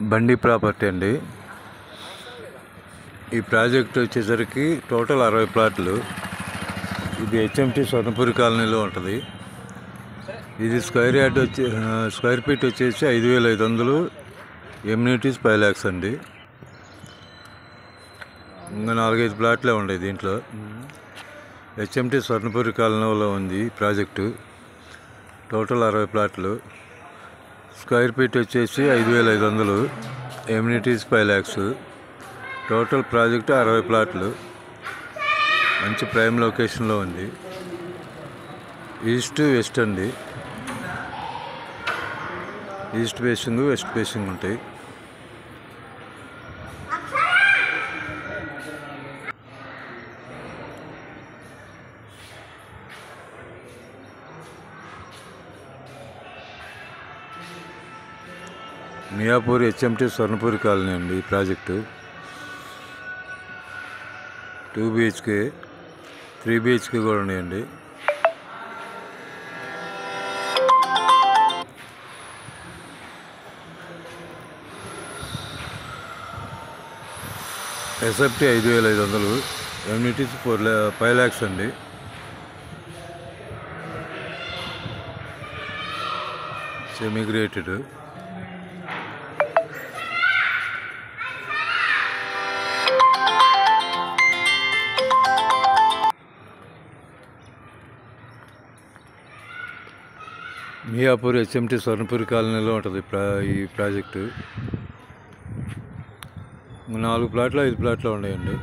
బండి ప్రాపర్టీ అండి. ఈ ప్రాజెక్ట్ వచ్చేసరికి టోటల్ 60 ప్లాట్లు. ఇది హెచ్ఎంటీ స్వర్ణపురి కాలనీలో ఉంటుంది. ఇది స్క్వేర్ ఫీట్ వచ్చేసి 5,500, ఎమ్యూనిటీస్ 5 lakhs అండి. ఇంకా 4-5 ప్లాట్లే ఉన్నాయి దీంట్లో. హెచ్ఎంటీ స్వర్ణపురి కాలనీలో ఉంది ప్రాజెక్టు. టోటల్ 60 ప్లాట్లు. స్క్వేర్ ఫీట్ వచ్చేసి 5,500, ఎమ్యూనిటీస్ 5 lakhs. టోటల్ ప్రాజెక్టు 60 ప్లాట్లు. మంచి ప్రైమ్ లొకేషన్లో ఉంది. ఈస్ట్ వెస్ట్ అండి. ఈస్ట్ ఫేసింగ్, వెస్ట్ ఫేసింగ్ ఉంటాయి. మియాపూర్ హెచ్ఎంటీ స్వర్ణపురి కాలనీ అండి ఈ ప్రాజెక్టు. 2 BHK, 3 BHK కూడా ఉన్నాయండి. ఎస్ఎఫ్టీ 5,500, ఎమ్యూనిటీస్ 5 lakhs అండి. Semi grated. Miyapur HMT Swarnapuri కాలనీలో ఉంటుంది ఈ ప్రాజెక్టు. 4 ప్లాట్లు 5 ప్లాట్లు ఉన్నాయండి.